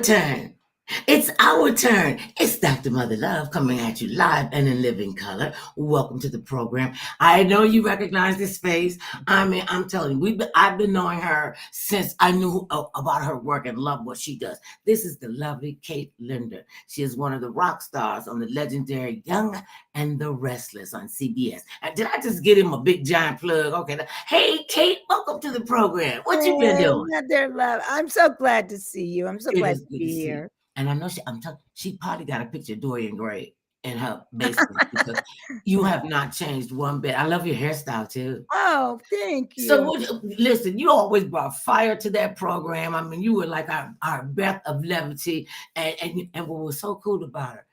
Turn. It's our turn. It's Dr. Mother Love coming at you live and in living color. Welcome to the program. I know you recognize this face. I mean, I'm telling you, I've been knowing her since I knew about her work and love what she does. This is the lovely Kate Linder. She is one of the rock stars on the legendary Young and the Restless on CBS. Did I just get him a big giant plug? Okay. Hey, Kate, welcome to the program. What you been doing? Mother Love. I'm so glad to see you. I'm so glad to be here. And I know she probably got a picture of Dorian Gray in her basement because you have not changed one bit. I love your hairstyle too. Oh, thank you. So listen, you always brought fire to that program. I mean, you were like our breath of levity, and what was so cool about her,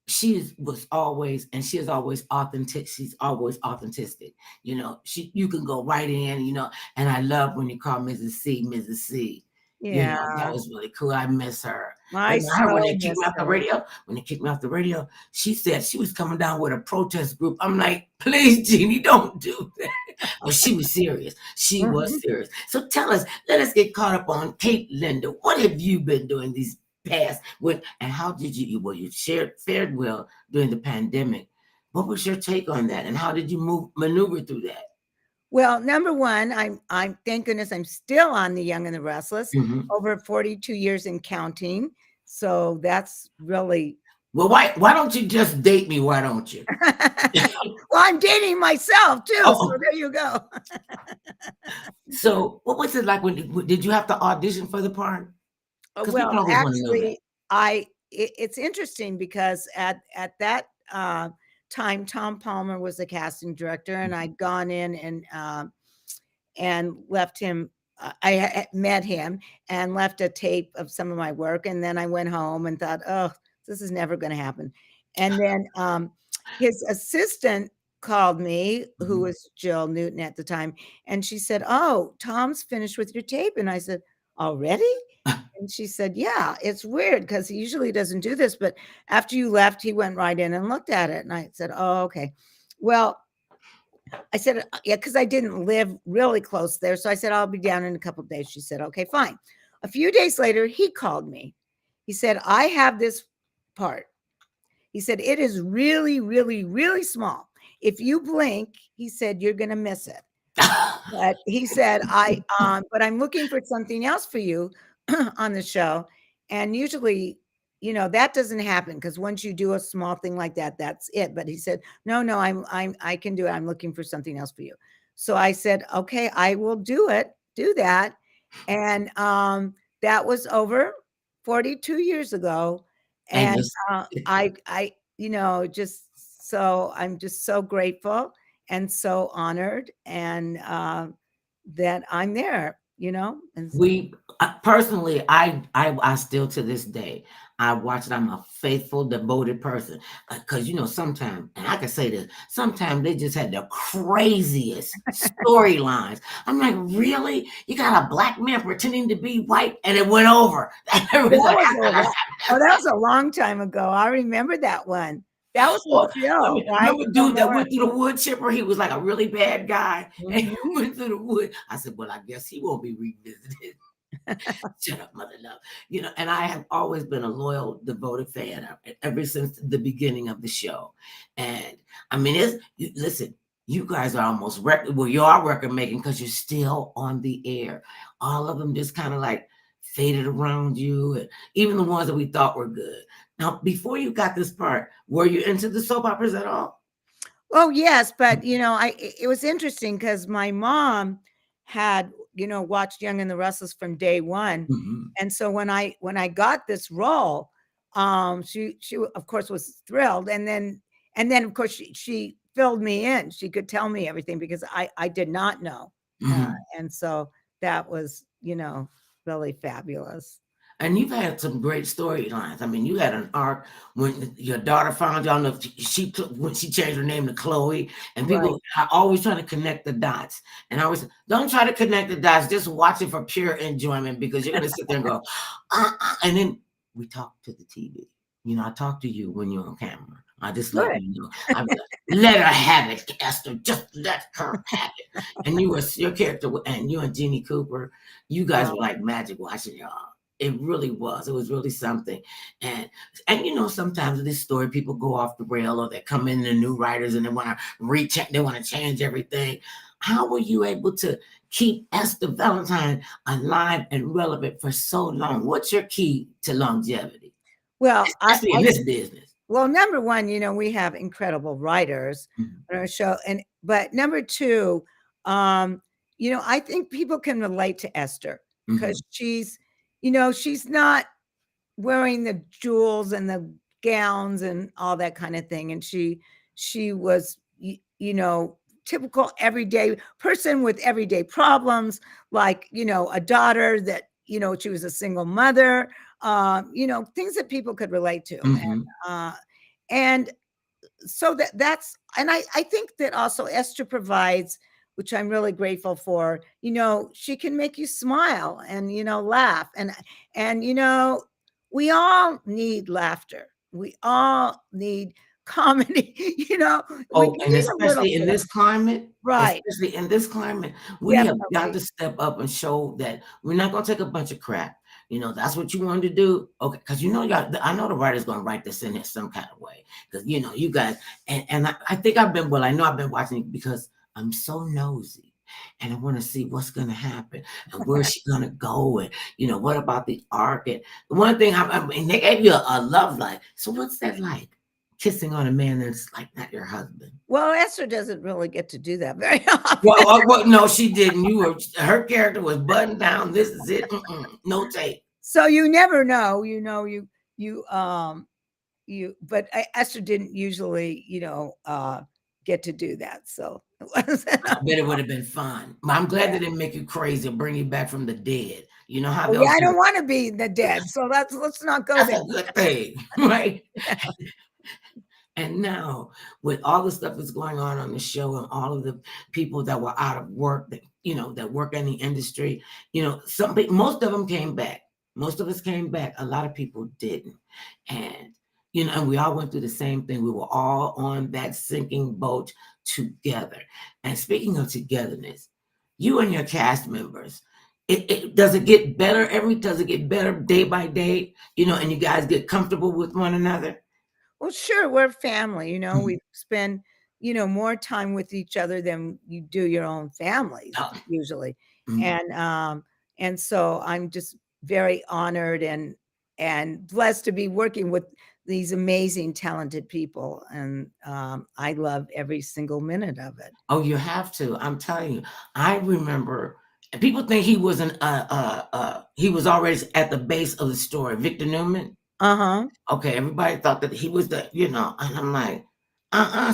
she is always authentic. She's always authentic. You know, you can go right in. You know, and I love when you call Mrs. C. Yeah, you know, that was really cool. I miss her. When they kicked me off the radio, she said she was coming down with a protest group. I'm like, please, Jeannie, don't do that. Well, she was serious. She was serious. So let us get caught up on Kate Linder. What have you been doing these past and how did you fared well during the pandemic? What was your take on that? And how did you maneuver through that? Well, number one, I'm thank goodness I'm still on the Young and the Restless, over 42 years and counting. So that's really well. Why don't you just date me? Why don't you? Well, I'm dating myself too. Oh. So there you go. So what was it like when did you have to audition for the part? Well, actually, it's interesting because at that time, Tom Palmer was the casting director, and I'd gone in and left him. I met him and left a tape of some of my work, and then I went home and thought, oh, this is never going to happen. And then his assistant called me, who was Jill Newton at the time, and she said, oh, Tom's finished with your tape. And I said, already? And she said, yeah, it's weird because he usually doesn't do this. But after you left, he went right in and looked at it. And I said, oh, okay. Well, I said, yeah, because I didn't live really close there. So I said, I'll be down in a couple of days. She said, okay, fine. A few days later, he called me. He said, I have this part. He said, it is really, really, really small. If you blink, he said, you're going to miss it. But he said, but I'm looking for something else for you on the show. And usually, you know, that doesn't happen because once you do a small thing like that, that's it. But he said, no, I can do it. I'm looking for something else for you. So I said, okay, I will do that. And that was over 42 years ago. And I, you know, I'm just so grateful and so honored and that I'm there. You know, and personally, I still to this day, I watch it. I'm a faithful, devoted person because, you know, sometimes, and I can say this, sometimes they just had the craziest storylines. I'm like, really? You got a black man pretending to be white and it went over. That was a long time ago. I remember that one. That was right? Remember dude that went through the wood chipper? He was like a really bad guy. And he went through the wood. I said, well, I guess he won't be revisited. Shut up, Mother Love. You know, and I have always been a loyal, devoted fan ever since the beginning of the show. And I mean, listen, you guys are almost you are record making because you're still on the air. All of them just kind of like faded around you, and even the ones that we thought were good. Now, before you got this part, were you into the soap operas at all? Oh, yes. But, you know, it was interesting because my mom had, you know, watched Young and the Restless from day one. And so when I got this role, she of course was thrilled. And then of course she filled me in. She could tell me everything because I did not know. And so that was, you know, really fabulous. And you've had some great storylines. I mean, you had an arc when your daughter found you. I don't know if when she changed her name to Chloe, and people are always trying to connect the dots. And I always don't try to connect the dots. Just watch it for pure enjoyment because you're going to sit there and go, and then we talk to the TV. You know, I talk to you when you're on camera. I just love you. I'm like, let her have it, Esther. Just let her have it. And your character, and you and Jeannie Cooper, you guys were like magic watching y'all. It really was. It was really something. And sometimes in this story, people go off the rail, or they come in the new writers and they want to change everything. How were you able to keep Esther Valentine alive and relevant for so long? What's your key to longevity? Well, especially in this business. Well, number one, we have incredible writers on our show, but number two, I think people can relate to Esther because she's not wearing the jewels and the gowns and all that kind of thing, and she was, typical everyday person with everyday problems, like a daughter that she was a single mother, things that people could relate to. And so that's, and I think that also Esther provides, which I'm really grateful for, she can make you smile and, laugh. And, we all need laughter. We all need comedy, and especially in this climate, right? Especially in this climate, we have got to step up and show that we're not going to take a bunch of crap. That's what you wanted to do. Okay. Cause I know the writer's going to write this in there some kind of way. Cause you guys, and I think I know I've been watching it because I'm so nosy and I want to see what's going to happen and where's she going to go. And, what about the arc? And one thing, I mean, they gave you a love life. So what's that like? Kissing on a man that's like not your husband. Well, Esther doesn't really get to do that very often. Well, no, she didn't. Her character was buttoned down. This is it. No tape. So you never know. But Esther didn't usually, get to do that. So I bet it would have been fun. But I'm glad they didn't make you crazy and bring you back from the dead. You know how? I don't want to be the dead. So let's not go there. That's a good thing, right? And now, with all the stuff that's going on the show and all of the people that were out of work, that work in the industry, most of them came back. Most of us came back. A lot of people didn't. And, and we all went through the same thing. We were all on that sinking boat together. And speaking of togetherness, you and your cast members, does it get better day by day, and you guys get comfortable with one another? Well, sure. We're family, we spend, more time with each other than you do your own families usually. And so I'm just very honored and blessed to be working with these amazing, talented people. And I love every single minute of it. Oh, you have to. I'm telling you, I remember, and people think he was he was already at the base of the story, Victor Newman. Okay, everybody thought that he was and I'm like,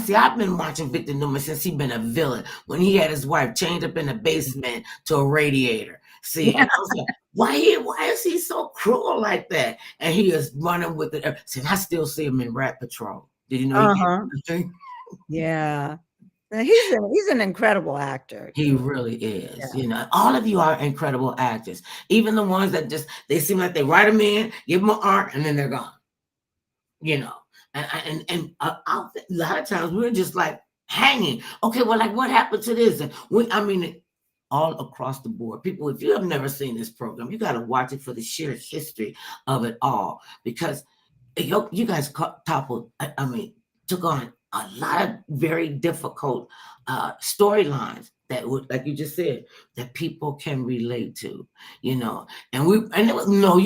see, I've been watching Victor Newman since he'd been a villain, when he had his wife chained up in the basement to a radiator. See, and I was like, why is he so cruel like that? And he is running with it. See, I still see him in Rat Patrol. Did you know? Yeah. He's an incredible actor. He really is. Yeah. All of you are incredible actors. Even the ones that they seem like they write them in, give them an arc, and then they're gone. And a lot of times we're just like hanging. Okay, well, like what happened to this? And all across the board. People, if you have never seen this program, you got to watch it for the sheer history of it all, because you guys took on a lot of very difficult storylines that would, like you just said, that people can relate to, and you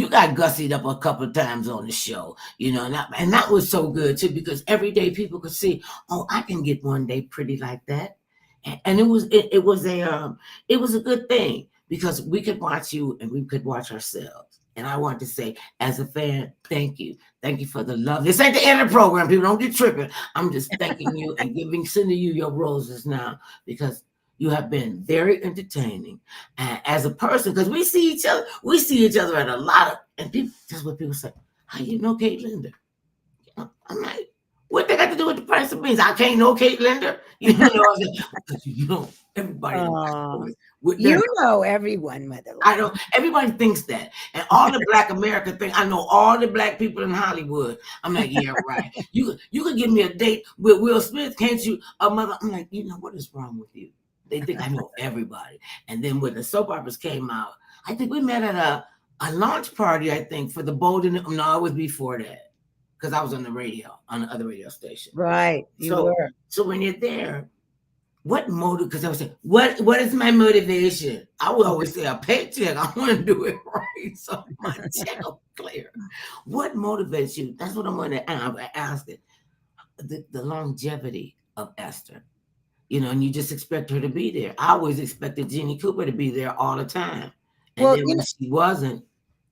got gussied up a couple of times on the show, and that was so good too, because every day people could see, oh, I can get one day pretty like that. And it was a good thing, because we could watch you and we could watch ourselves. And I want to say, as a fan, thank you. Thank you for the love. This ain't the end of the program. People, don't get tripping. I'm just thanking you and sending you your roses now, because you have been very entertaining as a person. Because we see each other at a lot of, and people, that's what people say. How you know Kate Linder? I'm like, what they got to do with the price of beans? I can't know Kate Linder. Everybody. Know everyone, Mother. I know everybody thinks that, and all the Black America thing. I know all the Black people in Hollywood. I'm like, yeah, right. You could give me a date with Will Smith, can't you? Mother, I'm like, what is wrong with you? They think I know everybody. And then when the soap operas came out, I think we met at a launch party, I think, for the Bold and no, it was before that because I was on the radio, on the other radio station. Right, you were. So when you're there, what motive? Because I was saying, what is my motivation? I would always say a paycheck. I want to do it right, so my check will clear. What motivates you? That's what I'm going to ask it. The longevity of Esther, and you just expect her to be there. I always expected Jeannie Cooper to be there all the time, and Well, then when she wasn't,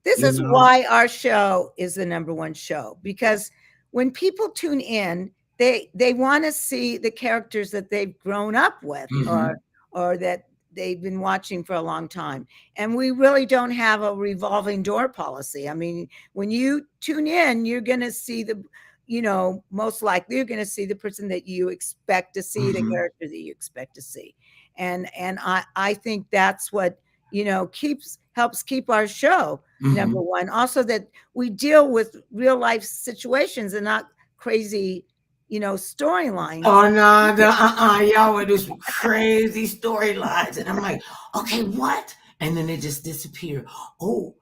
this is why our show is the #1 show, because when people tune in, they want to see the characters that they've grown up with, or that they've been watching for a long time. And we really don't have a revolving door policy. I mean, when you tune in, you're going to see most likely you're going to see the person that you expect to see, the character that you expect to see. And I think that's what, helps keep our show #1. Also that we deal with real life situations and not crazy, storylines. Oh no, y'all would do some crazy storylines, and I'm like, okay, what? And then they just disappear. Or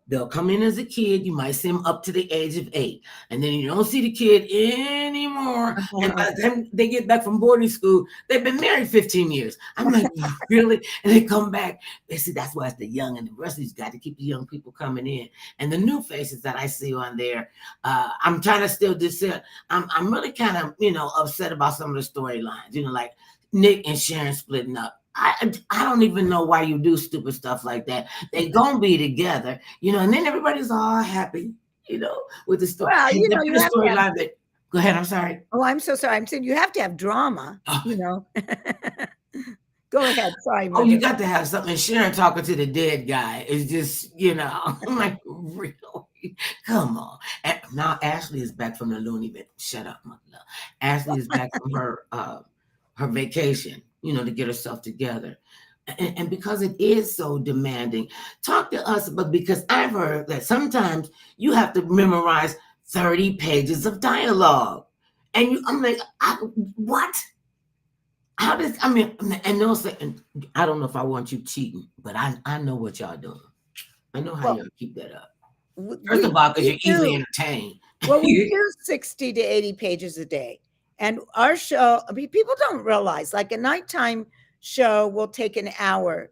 they'll come in as a kid. You might see them up to the age of 8, and then you don't see the kid anymore. And by the time they get back from boarding school, they've been married 15 years. I'm like, really? And they come back. They see that's why it's the young, and the rest of these got to keep the young people coming in. And the new faces that I see on there, I'm trying to still discern. I'm really kind of upset about some of the storylines. Like Nick and Sharon splitting up. I don't even know why you do stupid stuff like that. They gonna be together, and then everybody's all happy, with the story. Well, the storyline that. Go ahead. I'm sorry. Oh, I'm so sorry. I'm saying you have to have drama. Go ahead. Sorry. Oh, you got to have something. Sharon talking to the dead guy is just, I'm like, really? Come on. And now Ashley is back from the loony bin. Shut up, mother. Ashley is back from her vacation, to get herself together. And because it is so demanding, talk to us about, because I've heard that sometimes you have to memorize 30 pages of dialogue. And I'm like, what? How does, and they'll say, and I don't know if I want you cheating, but I know what y'all doing. I know how y'all keep that up. First of all, because you're easily entertained. Well, we do 60 to 80 pages a day. And our show, people don't realize, like a nighttime show will take an hour.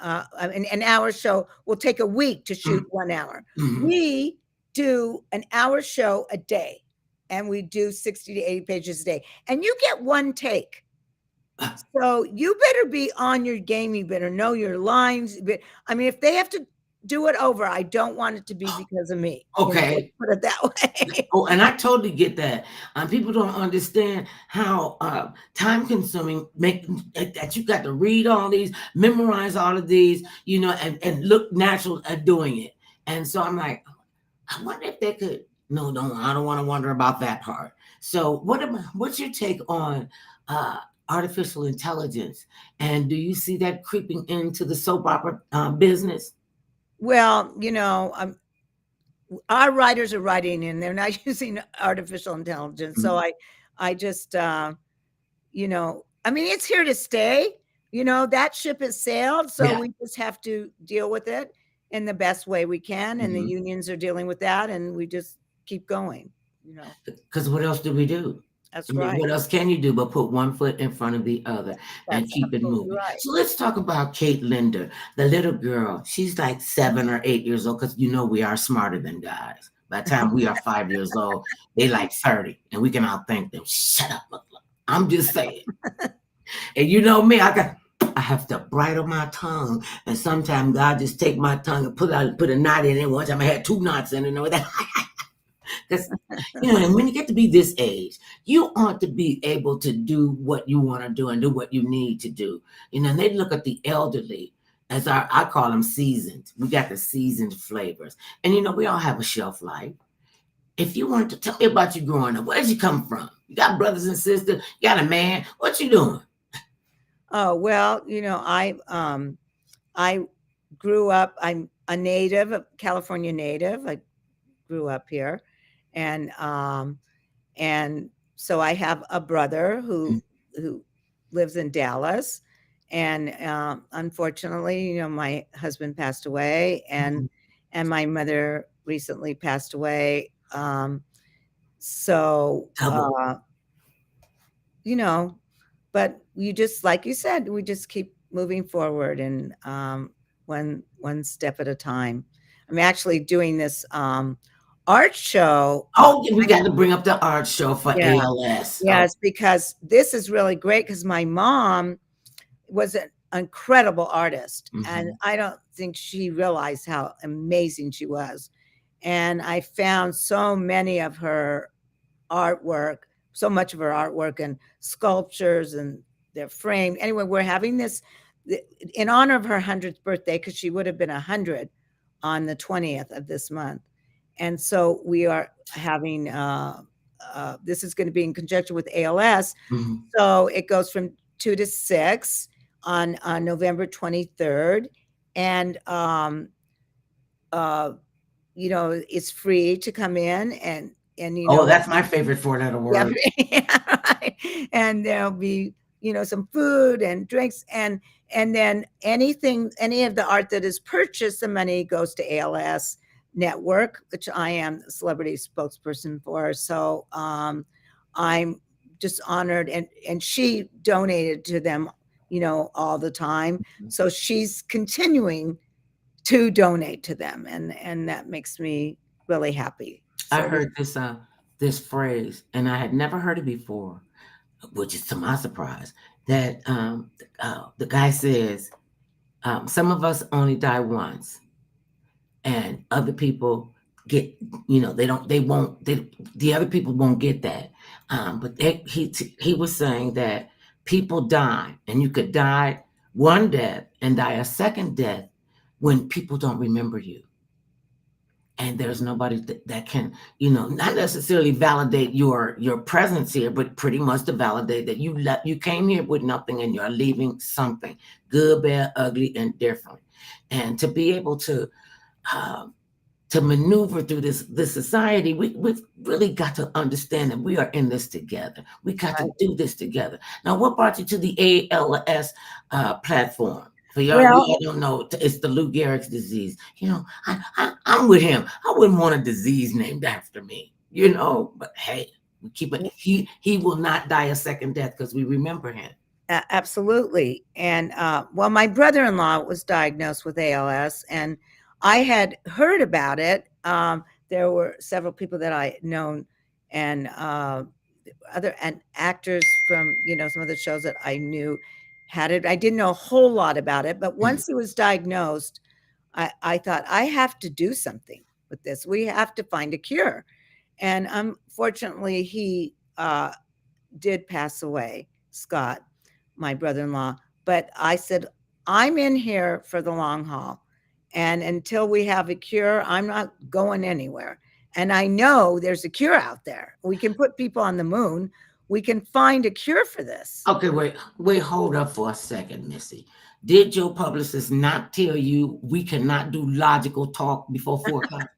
An hour show will take a week to shoot 1 hour. We do an hour show a day, and we do 60 to 80 pages a day. And you get one take. So you better be on your game. You better know your lines. If they have to do it over, I don't want it to be because of me. Okay. Put it that way. Oh, and I totally get that. People don't understand how time consuming that you got to read all these, memorize all of these, and look natural at doing it. And so I'm like, I wonder if they could. No, I don't want to wonder about that part. So what's your take on artificial intelligence? And do you see that creeping into the soap opera business? Well, our writers are writing and they're not using artificial intelligence. So I just, it's here to stay. That ship has sailed. So we just have to deal with it in the best way we can. And the unions are dealing with that. And we just keep going, Because what else do we do? That's right. What else can you do but put one foot in front of the other and keep it moving? Right. So let's talk about Kate Linder, the little girl. She's like 7 or 8 years old, because we are smarter than guys. By the time we are 5 years old, they like 30, and we can outthink them. Shut up, I'm just saying. And you know me, I have to bridle my tongue, and sometimes God just take my tongue and put a knot in it. One time I had 2 knots in it, and that. Because, and when you get to be this age, you ought to be able to do what you want to do and do what you need to do. And they look at the elderly as I call them seasoned. We got the seasoned flavors. And, we all have a shelf life. If you wanted to tell me about you growing up, where did you come from? You got brothers and sisters? You got a man? What you doing? Oh, well, I grew up, I'm a native, a California native. I grew up here. And so I have a brother who lives in Dallas, And unfortunately, my husband passed away, and my mother recently passed away. So, but you just, like you said, we just keep moving forward, and one step at a time. I'm actually doing this art show. Oh, we got to bring up the art show for ALS. Yes, because this is really great, because my mom was an incredible artist, and I don't think she realized how amazing she was. And I found so many of her artwork, so much of her artwork and sculptures, and they're framed. Anyway, we're having this in honor of her 100th birthday, because she would have been 100 on the 20th of this month. And so we are having, this is going to be in conjunction with ALS. So it goes from 2 to 6 on November 23rd. And, it's free to come in, and that's my favorite 4-letter word. And there'll be, some food and drinks, and then any of the art that is purchased, the money goes to ALS Network, which I am the celebrity spokesperson for. So I'm just honored, and she donated to them, all the time. So she's continuing to donate to them, and that makes me really happy. So, I heard this phrase, and I had never heard it before, which is to my surprise, that the guy says, some of us only die once, and other people get, the other people won't get that. But he was saying that people die, and you could die one death and die a second death when people don't remember you. And there's nobody that can, not necessarily validate your presence here, but pretty much to validate that you came here with nothing, and you're leaving something good, bad, ugly, and different. And to be able to maneuver through this society, we've really got to understand that we are in this together. We got to do this together. Now, what brought you to the ALS platform? For y'all don't know, it's the Lou Gehrig's disease. I'm with him. I wouldn't want a disease named after me, but hey, we keep it. He will not die a second death, because we remember him. Absolutely. And my brother-in-law was diagnosed with ALS, and I had heard about it. There were several people that I had known, and actors from some of the shows that I knew had it. I didn't know a whole lot about it, but once he was diagnosed, I thought, I have to do something with this. We have to find a cure. And unfortunately, he did pass away, Scott, my brother-in-law. But I said, I'm in here for the long haul. And until we have a cure, I'm not going anywhere. And I know there's a cure out there. We can put people on the moon. We can find a cure for this. Okay, wait, hold up for a second, Missy. Did your publicist not tell you we cannot do logical talk before 4 o'clock?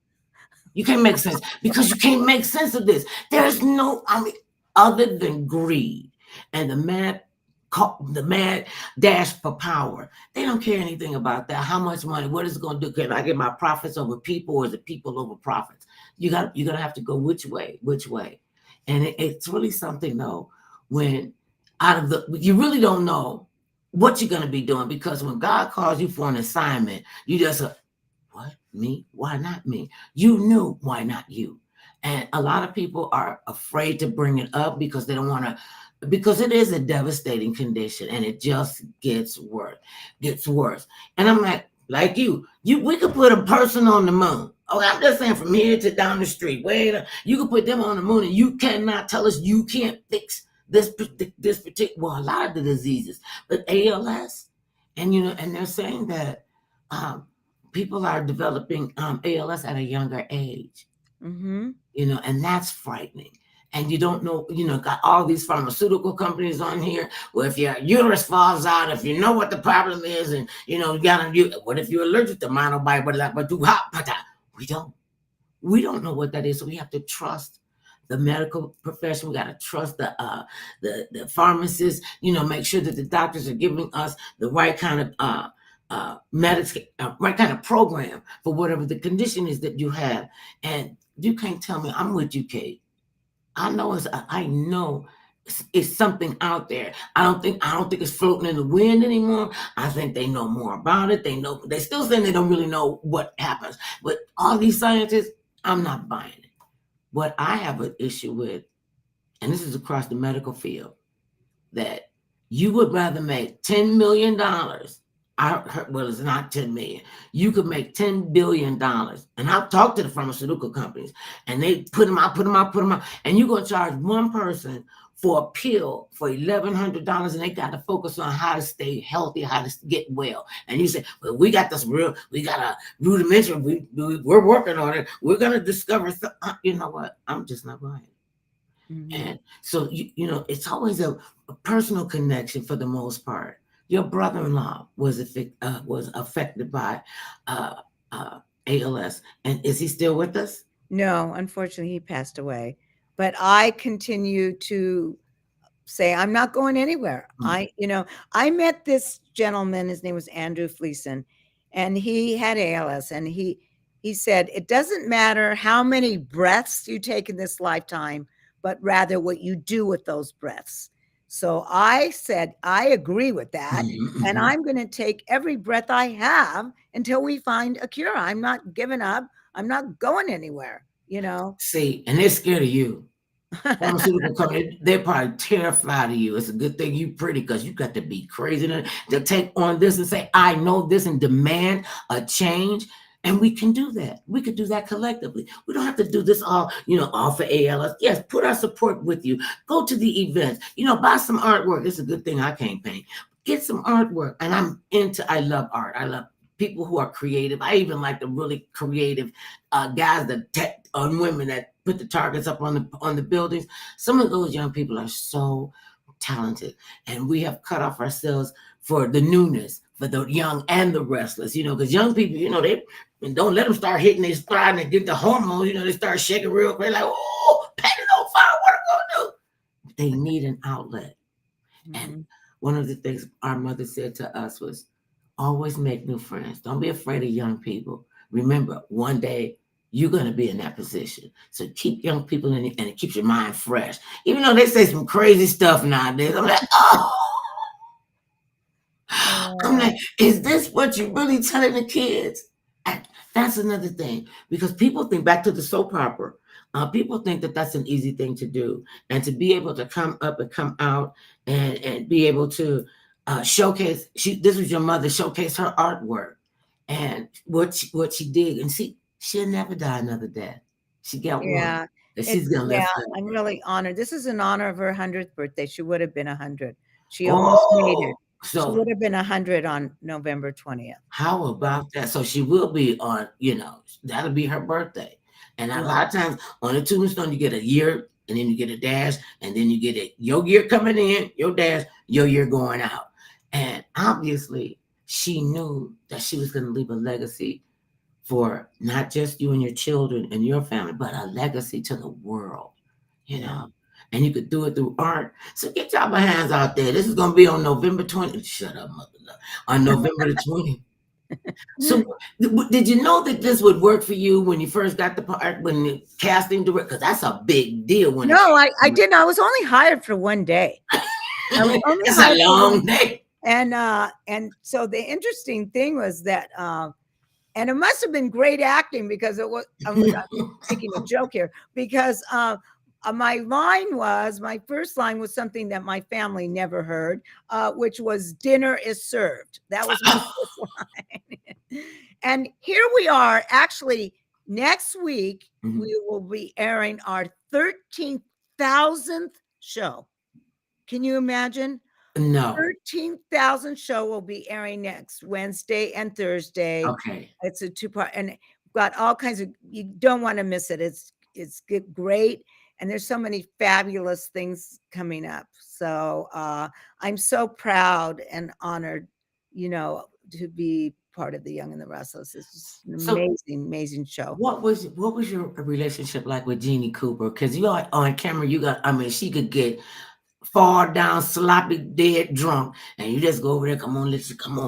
You can't make sense, because you can't make sense of this. There's no, other than greed and the mad dash for power. They don't care anything about that. How much money? What is it going to do? Can I get my profits over people, or is it people over profits? You're gonna have to go which way. And it's really something, though, when you really don't know what you're going to be doing, because when God calls you for an assignment, you just, what, me? Why not me? You knew, why not you? And a lot of people are afraid to bring it up, because they don't want to, because it is a devastating condition, and it just gets worse. And I'm like you, we could put a person on the moon. Oh, I'm just saying, from here to down the street, you could put them on the moon, and you cannot tell us you can't fix this particular, well, a lot of the diseases, but ALS, and they're saying that people are developing ALS at a younger age, and that's frightening. And you don't know, got all these pharmaceutical companies on here. Well, if your uterus falls out, if you know what the problem is, and what if you're allergic to monobite, but we don't know what that is. So we have to trust the medical profession. We got to trust the pharmacists. Make sure that the doctors are giving us the right kind of right kind of program for whatever the condition is that you have. And you can't tell me. I'm with you, Kate. I know it's something out there. I don't think it's floating in the wind anymore. I think they know more about it. They still saying they don't really know what happens. But all these scientists, I'm not buying it. What I have an issue with, and this is across the medical field, that you would rather make $10 million. Well, it's not 10 million. You could make $10 billion. And I've talked to the pharmaceutical companies, and they put them out. And you're going to charge one person for a pill for $1,100, and they got to focus on how to stay healthy, how to get well. And you say, well, we got a rudimentary, we're working on it. We're going to discover, you know what? I'm just not buying it. Mm-hmm. And so, it's always a personal connection for the most part. Your brother-in-law was affected by ALS, and is he still with us? No, unfortunately, he passed away. But I continue to say I'm not going anywhere. Mm-hmm. I met this gentleman. His name was Andrew Fleeson, and he had ALS, and he said it doesn't matter how many breaths you take in this lifetime, but rather what you do with those breaths. So I said, I agree with that. Mm-hmm. And I'm going to take every breath I have until we find a cure. I'm not giving up. I'm not going anywhere, See, and they're scared of you. Pharmaceutical company, they're probably terrified of you. It's a good thing you pretty, because you got to be crazy to take on this and say, I know this, and demand a change. And we can do that. We could do that collectively. We don't have to do this all for ALS. Yes, put our support with you. Go to the events. Buy some artwork. It's a good thing I can't paint. Get some artwork. And I love art. I love people who are creative. I even like the really creative guys on women that put the targets up on the buildings. Some of those young people are so talented, and we have cut off ourselves for the newness, for the young and the restless, because young people, they don't let them start hitting their stride and get the hormones, they start shaking real quick, like, oh, painted on fire, what are we gonna do? They need an outlet. Mm-hmm. And one of the things our mother said to us was, always make new friends. Don't be afraid of young people. Remember, one day you're going to be in that position. So keep young people in it, and it keeps your mind fresh. Even though they say some crazy stuff nowadays, I'm like, I'm like, is this what you're really telling the kids? And that's another thing, because people think, back to the soap opera, people think that that's an easy thing to do, and to be able to come up and come out and be able to showcase. This was your mother, showcase her artwork and what she did, and she'll never die another death. She got one. She's gonna live. I'm really honored. This is in honor of her 100th birthday. She would have been 100. She almost made it. So she would have been 100 on November 20th. How about that? So she will be on, that'll be her birthday. And a lot of times on the tombstone, you get a year, and then you get a dash, and then you get your year coming in, your dash, your year going out. And obviously, she knew that she was going to leave a legacy for not just you and your children and your family, but a legacy to the world, And you could do it through art. So get y'all hands out there. This is going to be on November 20th. Shut up, mother. On November the 20th. So did you know that this would work for you when you first got the part, when the casting director? Because that's a big deal. No, I didn't. I was only hired for one day. It's a long day. And so the interesting thing was that, and it must have been great acting, because it was, I'm making a joke here, because my first line was something that my family never heard, which was "dinner is served." That was my first line. And here we are. Actually, next week, we will be airing our 13,000th show. Can you imagine? No. 13,000th show will be airing next Wednesday and Thursday. Okay. It's a 2-part, and we've got all kinds of, you don't want to miss it. It's great. And there's so many fabulous things coming up. So I'm so proud and honored, to be part of The Young and the Restless. It's just an So amazing show. what was your relationship like with Jeannie Cooper? Because you are on camera, I mean, she could get fall down, sloppy, dead drunk, and you just go over there. Come on,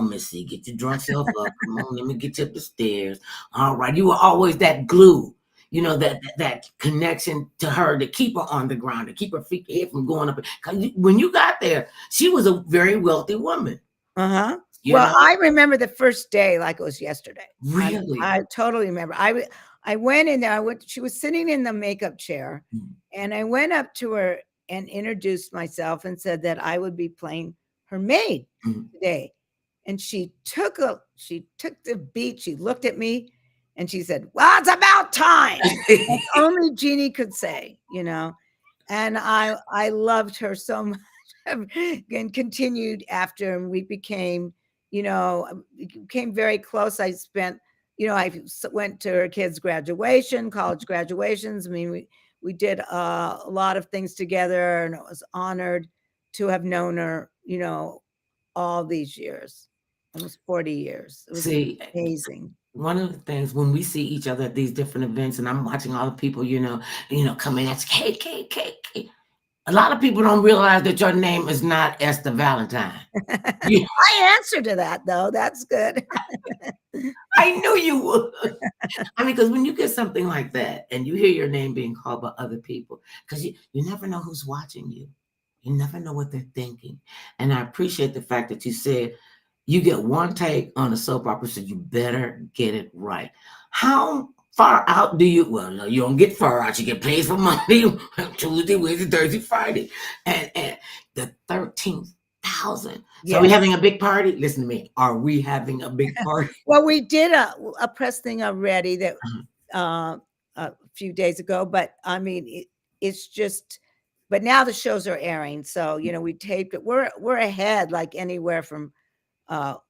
Missy, get your drunk self up. Come on, let me get you up the stairs. All right, you were always that glue, that connection to her to keep her on the ground, to keep her head from going up. Because when you got there, she was a very wealthy woman. Well, I remember the first day like it was yesterday. Really? I totally remember. I went in there. She was sitting in the makeup chair, and I went up to her and introduced myself and said that I would be playing her maid today. And she took the beat. She looked at me and she said, "Well, it's about time." That's only Jeannie could say, And I loved her so much and continued after, and we became very close. I spent, I went to her kids' graduation, college graduations. I mean, we did a lot of things together, and I was honored to have known her, all these years, almost 40 years. It was amazing. One of the things when we see each other at these different events, and I'm watching all the people, come in, that's Kate. A lot of people don't realize that your name is not Esther Valentine. I answer to that, though. That's good. I knew you would. I mean, because when you get something like that and you hear your name being called by other people, because you never know who's watching you. You never know what they're thinking. And I appreciate the fact that you said you get one take on a soap opera, so you better get it right. How far out do you? Well, no, you don't get far out. You get paid for Monday, Tuesday, Wednesday, Thursday, Friday, and the 13,000. So are we having a big party? Listen to me. Are we having a big party? Well, we did a press thing already that a few days ago, but I mean, it's just. But now the shows are airing, so we taped it. We're ahead, like anywhere from 4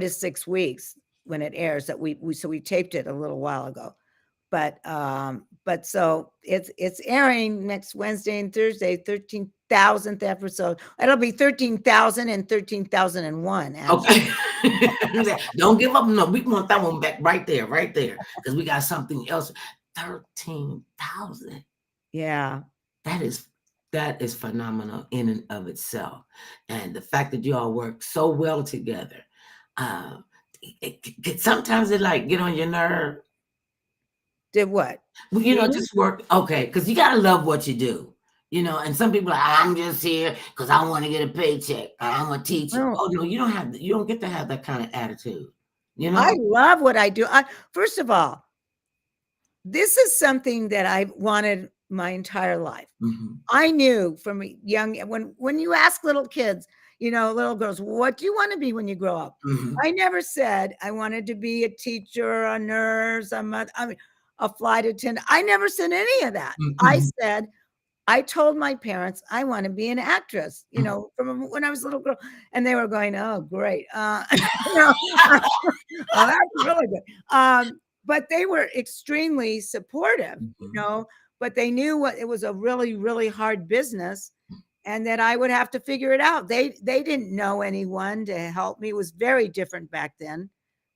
to 6 weeks when it airs. That we taped it a little while ago, but so it's airing next Wednesday and Thursday, 13,000th episode. It'll be 13,000 and 13,001. Okay. Don't give up. No, we want that one back right there, because we got something else. 13,000. Yeah. That is phenomenal in and of itself. And the fact that you all work so well together, sometimes it like get on your nerve. Did what? Well, just work. Okay. Because you got to love what you do. And some people are like, I'm just here because I want to get a paycheck. I'm a teacher. Oh, no, you don't get to have that kind of attitude. I love what I do. First of all, this is something that I wanted my entire life. I knew from a young, when you ask little kids, little girls, what do you want to be when you grow up? I never said I wanted to be a teacher, a nurse, a flight attendant. I never said any of that. I told my parents I want to be an actress, from when I was a little girl, and they were going, "Oh, great, oh, that's really good." But they were extremely supportive, but they knew it was a really, really hard business, and that I would have to figure it out. They didn't know anyone to help me. It was very different back then,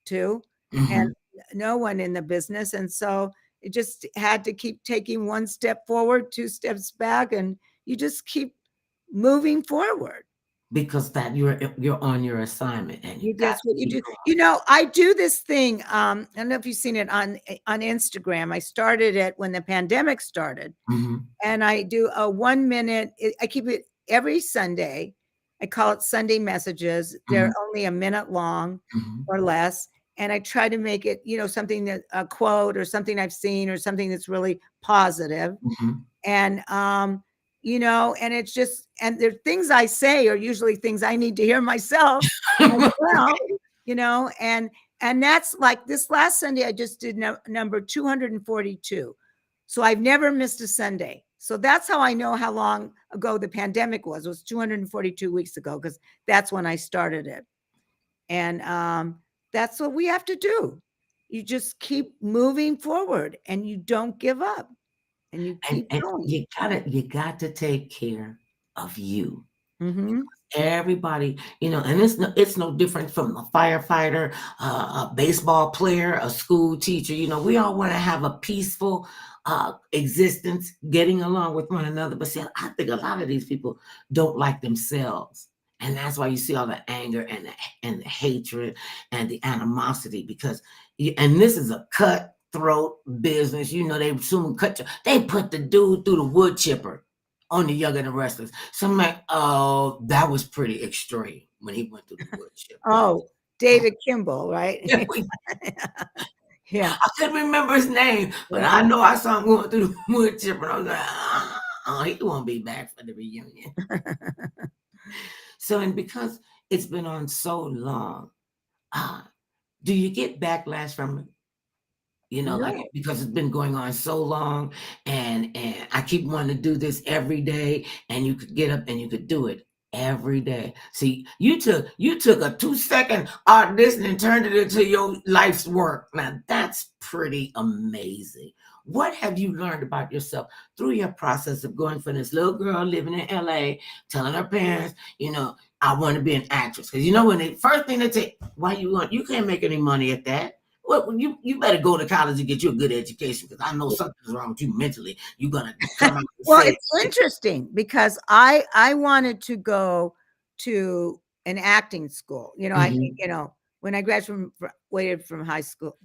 too, and no one in the business, and so it just had to keep taking one step forward, 2 steps back, and you just keep moving forward. Because that you're on your assignment, and that's what you do. I do this thing. I don't know if you've seen it on Instagram. I started it when the pandemic started, and I do a 1 minute. I keep it every Sunday. I call it Sunday Messages. They're only a minute long or less. And I try to make it, something that a quote or something I've seen or something that's really positive. And, and it's just, and the things I say are usually things I need to hear myself as well, and that's like this last Sunday, I just did number 242. So I've never missed a Sunday. So that's how I know how long ago the pandemic was. It was 242 weeks ago, because that's when I started it. And, that's what we have to do. You just keep moving forward, and you don't give up, and you keep going. You got to take care of you. Everybody, and it's no different from a firefighter, a baseball player, a school teacher. We all want to have a peaceful existence, getting along with one another. But see, I think a lot of these people don't like themselves, and that's why you see all the anger and the hatred and the animosity. Because, and this is a cutthroat business. They soon they put the dude through the wood chipper on the Young and the Restless. So I'm like, oh, that was pretty extreme when he went through the wood chipper. Oh, David Kimball, right? Yeah. I couldn't remember his name, but I know I saw him going through the wood chipper. And I was like, oh, he won't be back for the reunion. So, and because it's been on so long, do you get backlash from it? Like, because it's been going on so long, and I keep wanting to do this every day, and you could get up and you could do it every day. See, you took a 2-second audition and turned it into your life's work. Now that's pretty amazing. What have you learned about yourself through your process of going from this little girl living in LA, telling her parents, I want to be an actress? Because when the first thing they say, why you can't make any money at that. Well, you better go to college and get you a good education, because I know something's wrong with you mentally. You're gonna come out. Well, it's interesting because I wanted to go to an acting school. When I graduated from high school,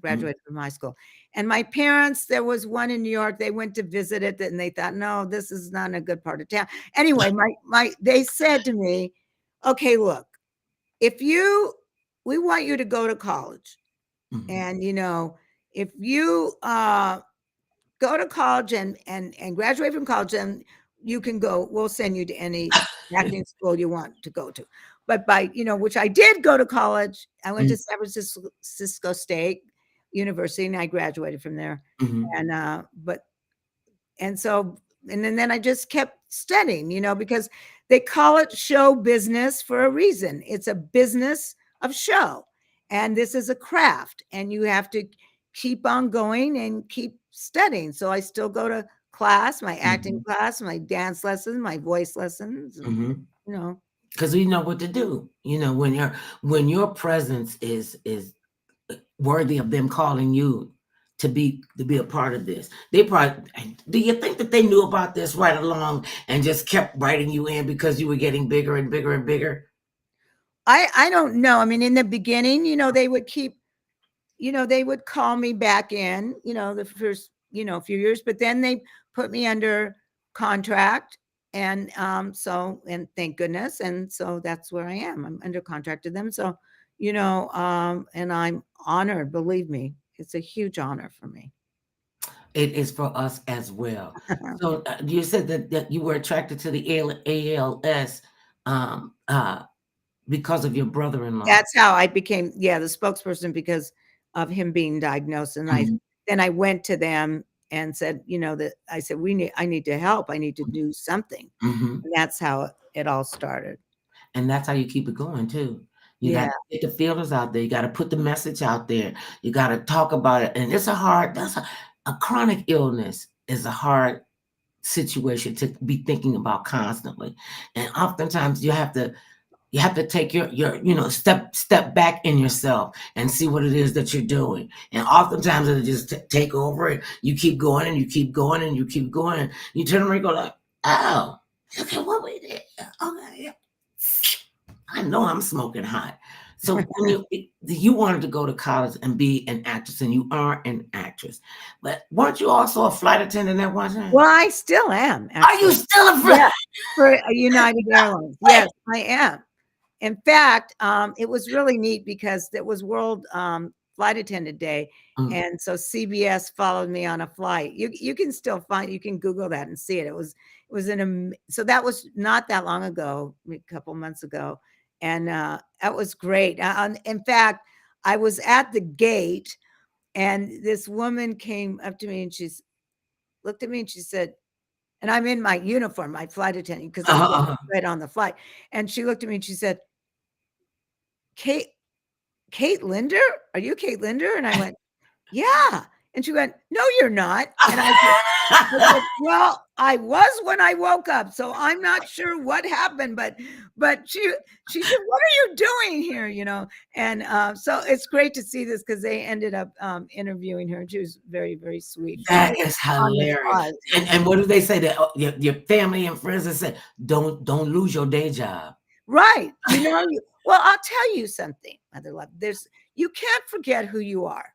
and my parents, there was one in New York. They went to visit it, and they thought, no, this is not a good part of town. Anyway, they said to me, okay, look, we want you to go to college. And, if you go to college and graduate from college, then you can go, we'll send you to any acting school you want to go to. But which I did go to college. I went to San Francisco State University, and I graduated from there. And then I just kept studying, because they call it show business for a reason. It's a business of show. And this is a craft, and you have to keep on going and keep studying. So I still go to class, my acting class, my dance lessons, my voice lessons, because we know what to do. When your presence is worthy of them calling you to be a part of this. They probably, do you think that they knew about this right along and just kept writing you in because you were getting bigger and bigger and bigger? I don't know. I mean, in the beginning, they would they would call me back in, the first, few years, but then they put me under contract. And and thank goodness. And so that's where I am. I'm under contract to them. So, and I'm honored, believe me, it's a huge honor for me. It is for us as well. So you said that you were attracted to the ALS because of your brother-in-law. That's how I became, the spokesperson, because of him being diagnosed. And then I went to them and said, that I said, I need to help. I need to do something. And that's how it all started. And that's how you keep it going too. You got to get the feelers out there. You got to put the message out there. You got to talk about it. And it's a chronic illness is a hard situation to be thinking about constantly. And oftentimes you have to take your step back in yourself and see what it is that you're doing. And oftentimes it'll just take over, and you keep going and you keep going and you keep going. And you turn around and go like, oh, okay, what we did. Okay, I know I'm smoking hot. So when you wanted to go to college and be an actress, and you are an actress, but weren't you also a flight attendant at one time? Well, I still am. Actually. Are you still a flight? Yeah, for United Airlines? Yes, I am. In fact, it was really neat because it was World Flight Attendant Day. And so CBS followed me on a flight. You can still you can Google that and see it. It was so that was not that long ago, a couple months ago. And that was great. In fact, I was at the gate, and this woman came up to me, and she looked at me and she said, and I'm in my uniform, my flight attendant, because I'm right on the flight. And she looked at me and she said, Kate Linder? Are you Kate Linder? And I went, yeah. And she went, "No, you're not." And I said, "Well, I was when I woke up, so I'm not sure what happened, but she said, 'What are you doing here?'" And so it's great to see this because they ended up interviewing her. She was very, very sweet. That is hilarious. And what do they say that your family and friends that say, don't lose your day job. Right. Well, I'll tell you something, Mother Love. You can't forget who you are.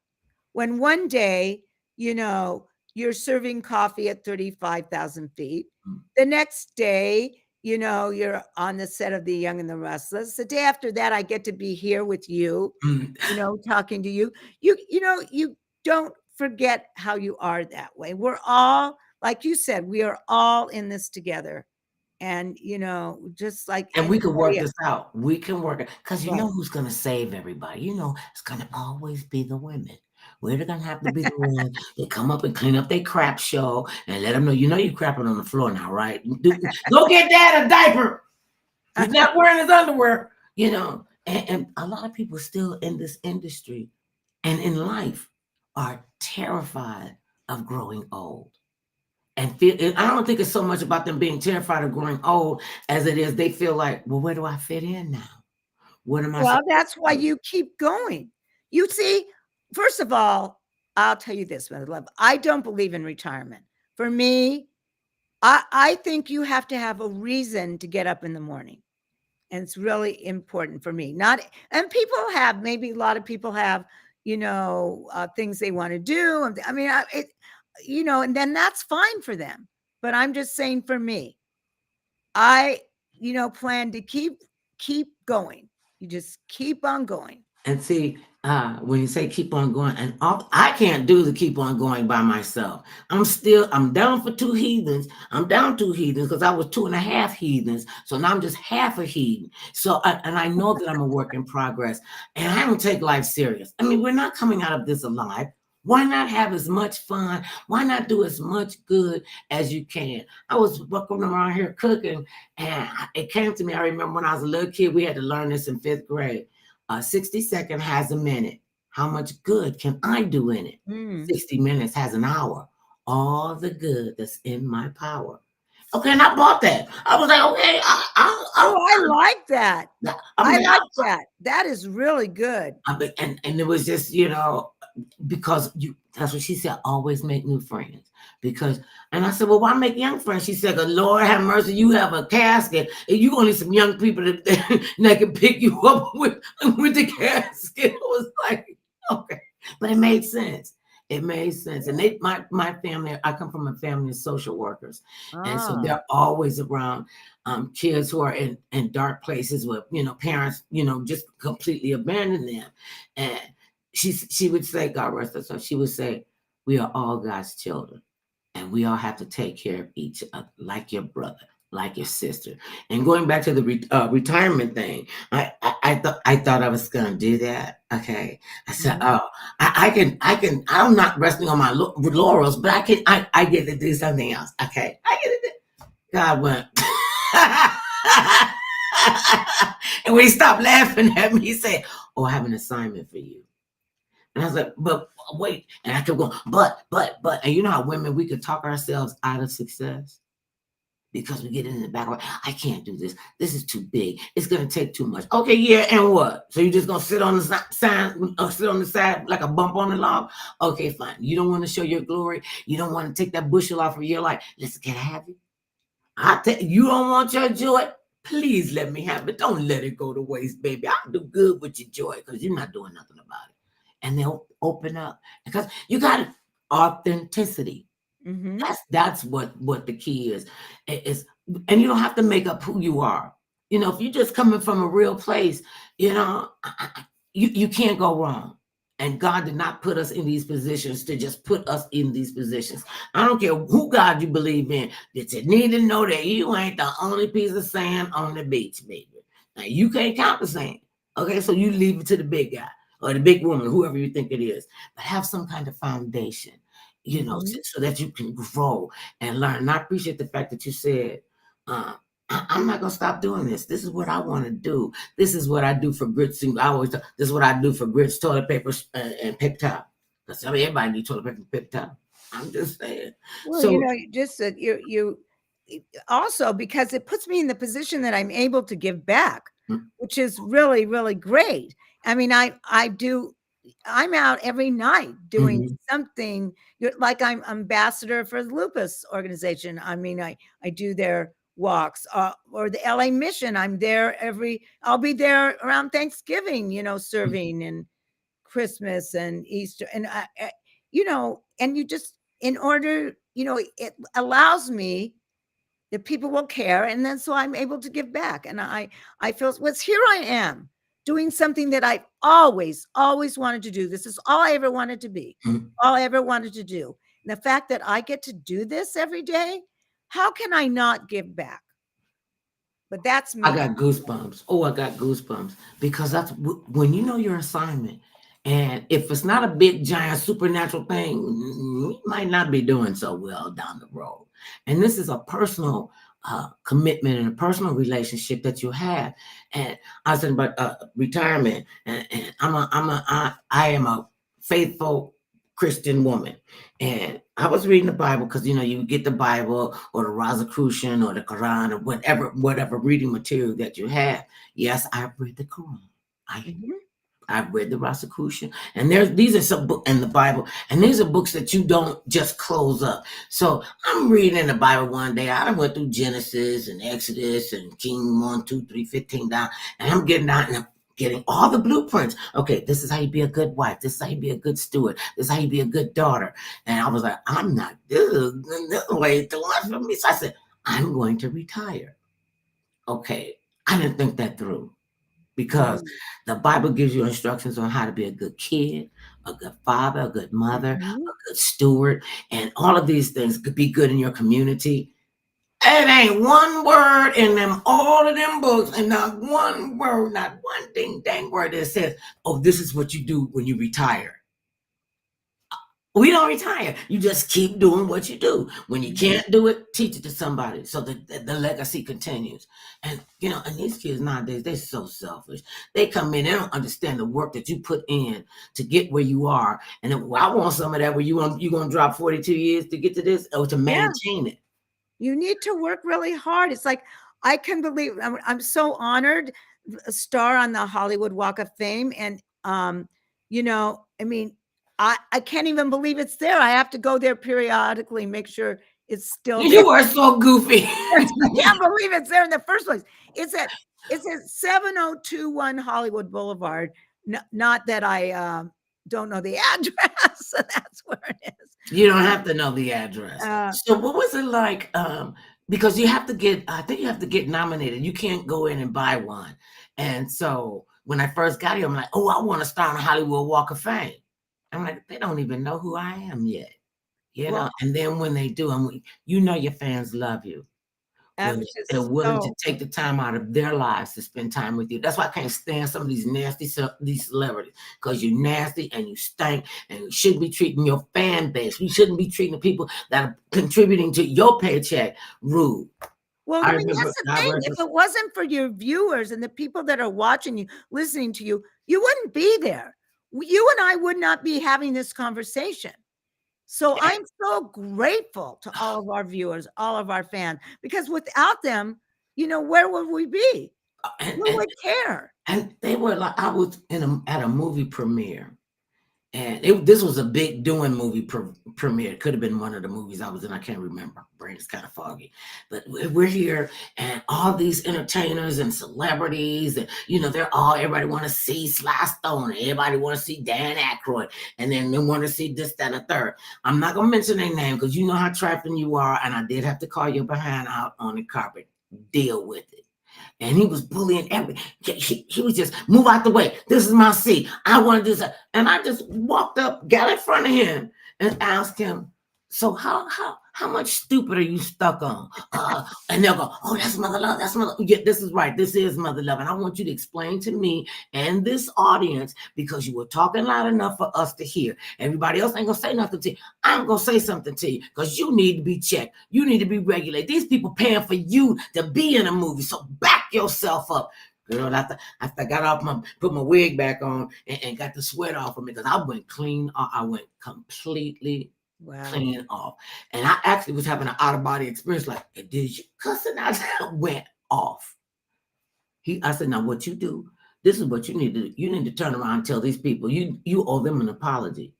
When one day, you're serving coffee at 35,000 feet. The next day, you're on the set of The Young and the Restless. The day after that, I get to be here with you, talking to you. You don't forget how you are that way. We're all, like you said, we are all in this together. And, just like. And we can work this out. We can work it. Because you Right. know who's going to save everybody. It's going to always be the women. We're going to have to be the ones that come up and clean up their crap show and let them know, you're crapping on the floor now, right? Go get Dad a diaper. He's not wearing his underwear, And a lot of people still in this industry and in life are terrified of growing old. And I don't think it's so much about them being terrified of growing old as it is they feel like, well, where do I fit in now? What am I? Well, that's why you keep going. You see, first of all, I'll tell you this, Mother Love. I don't believe in retirement. For me, I think you have to have a reason to get up in the morning. And it's really important for me. And people have, maybe a lot of people have, things they want to do. I mean, and then that's fine for them. But I'm just saying, for me, I, plan to keep going. You just keep on going. And see, when you say keep on going, and I can't do the keep on going by myself. I'm down for 2 heathens. I'm down 2 heathens because I was 2.5 heathens. So now I'm just half a heathen. So, and I know that I'm a work in progress, and I don't take life serious. I mean, we're not coming out of this alive. Why not have as much fun? Why not do as much good as you can? I was walking around here cooking, and it came to me. I remember when I was a little kid, we had to learn this in 5th grade. 60 seconds has a minute. How much good can I do in it? 60 minutes has an hour. All the good that's in my power. Okay, and I bought that. I was like, okay, I like that. I like that. That is really good. And it was just, because that's what she said, always make new friends. And I said, well, why make young friends? She said, Lord have mercy, you have a casket, and you gonna need some young people that can pick you up with the casket. I was like, okay. But it made sense. It made sense. And my family, I come from a family of social workers. And so they're always around kids who are in dark places with, parents, just completely abandon them. And she would say, God rest her soul, she would say, we are all God's children. And we all have to take care of each other, like your brother, like your sister. And going back to the retirement thing, I thought I was going to do that. Okay, I said, I'm not resting on my laurels, but I get to do something else. Okay, I get to do. God went, and when he stopped laughing at me, he said, "Oh, I have an assignment for you." And I was like, but wait. And I kept going, but. And you know how women, we could talk ourselves out of success because we get in the back. I can't do this. This is too big. It's going to take too much. Okay, yeah, and what? So you're just going to sit on the side like a bump on the log? Okay, fine. You don't want to show your glory. You don't want to take that bushel off of your life. Listen, can I have it? You don't want your joy? Please let me have it. Don't let it go to waste, baby. I'll do good with your joy because you're not doing nothing about it. And they'll open up because you got authenticity. That's what the key is. And you don't have to make up who you are. If you're just coming from a real place, you can't go wrong. And God did not put us in these positions to just put us in these positions. I don't care who God you believe in. That you need to know that you ain't the only piece of sand on the beach, baby. Now you can't count the sand. Okay, so you leave it to the big guy. Or the big woman, whoever you think it is, but have some kind of foundation, so that you can grow and learn. And I appreciate the fact that you said, I'm not going to stop doing this. This is what I want to do. This is what I do for grits. This is what I do for grits, toilet paper, and paper towel. Because I mean, everybody needs toilet paper picked up. I'm just saying. Well, So just that you also, because it puts me in the position that I'm able to give back, which is really, really great. I mean, I'm out every night doing something. Like I'm ambassador for the lupus organization. I mean, I do their walks, or the LA mission. I'll be there around Thanksgiving, serving, and Christmas and Easter. And and you just, in order, it allows me that people will care. And then so I'm able to give back. And I feel, here I am doing something that I always wanted to do. This is all I ever wanted to be, all I ever wanted to do. And the fact that I get to do this every day, how can I not give back? But that's me. I got goosebumps. Oh, I got goosebumps, because that's when you know your assignment. And if it's not a big, giant, supernatural thing, you might not be doing so well down the road. And this is a personal commitment and a personal relationship that you have. And I was saying about retirement, and I am a faithful Christian woman. And I was reading the Bible, because you get the Bible or the Rosicrucian or the Quran or whatever reading material that you have. Yes, I've read the Quran. I've read the Rosicrucian, and these are some books in the Bible, and these are books that you don't just close up. So I'm reading the Bible one day. I went through Genesis and Exodus and King 1, 2, 3, 15 down, and I'm getting down and I'm getting all the blueprints. Okay, this is how you be a good wife. This is how you be a good steward. This is how you be a good daughter. And I was like, this is way too much for me. So I said, I'm going to retire. Okay, I didn't think that through. Because the Bible gives you instructions on how to be a good kid, a good father, a good mother, a good steward, and all of these things could be good in your community. It ain't one word in all of them books, and not one word, not one dang word that says, oh, this is what you do when you retire. We don't retire. You just keep doing what you do. When you can't do it, teach it to somebody so that the legacy continues. And, and these kids nowadays, they're so selfish. They come in, they don't understand the work that you put in to get where you are. And then, I want some of that where you're going to drop 42 years to get to this, or to maintain it. You need to work really hard. It's like, I can believe, I'm so honored, a star on the Hollywood Walk of Fame. And, I mean, I can't even believe it's there. I have to go there periodically, make sure it's still there. You are so goofy. I can't believe it's there in the first place. It's at 7021 Hollywood Boulevard. Not that I don't know the address. So that's where it is. You don't have to know the address. So what was it like? Because I think you have to get nominated. You can't go in and buy one. And so when I first got here, I'm like, oh, I want to star on the Hollywood Walk of Fame. I'm like, they don't even know who I am yet, know. And then when they do, your fans love you. They're willing to take the time out of their lives to spend time with you. That's why I can't stand some of these celebrities, because you're nasty and you stink, and you shouldn't be treating your fan base. We shouldn't be treating the people that are contributing to your paycheck rude. Well, that's the thing. If it wasn't for your viewers and the people that are watching you, listening to you, you wouldn't be there. You and I would not be having this conversation. So I'm so grateful to all of our viewers, all of our fans, because without them, where would we be? Who would care? And they were like, I was at a movie premiere, and this was a big doing movie premiere. It could have been one of the movies I was in. I can't remember. Brain is kind of foggy. But we're here, and all these entertainers and celebrities, and everybody want to see Sly Stone, and everybody want to see Dan Aykroyd, and then they want to see this, that, and the third. I'm not gonna mention their name, because you know how trifling you are, and I did have to call your behind out on the carpet. Deal with it. And he was bullying he was just, move out the way. This is my seat. I want to do this. And I just walked up, got in front of him, and asked him, so how much stupid are you stuck on? And they'll go, oh, that's Mother Love. That's Mother. Yeah, this is right. This is Mother Love. And I want you to explain to me and this audience, because you were talking loud enough for us to hear. Everybody else ain't going to say nothing to you. I'm going to say something to you, because you need to be checked. You need to be regulated. These people paying for you to be in a movie. So back yourself up. Girl, after I got off put my wig back on and got the sweat off of me, because I went clean. I went completely clean off. And I actually was having an out-of-body experience. Like, did you cussing out? Went off. I said, now what you do, this is what you need to do. You need to turn around and tell these people you owe them an apology.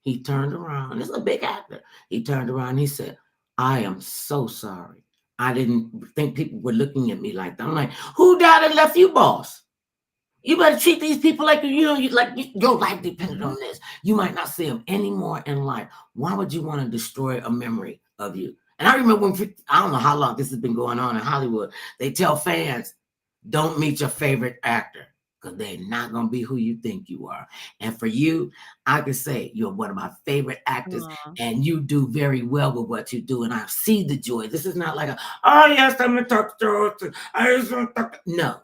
He turned around. This is a big actor. He turned around and he said, I am so sorry. I didn't think people were looking at me like that. I'm like, who died and left you, boss? You better treat these people like your life depended on this. You might not see them anymore in life. Why would you want to destroy a memory of you? And I remember when, I don't know how long this has been going on in Hollywood, they tell fans, don't meet your favorite actor, because they're not going to be who you think you are. And for you, I can say you're one of my favorite actors. And you do very well with what you do. And I see the joy. This is not like oh yes, I'm going to talk to no.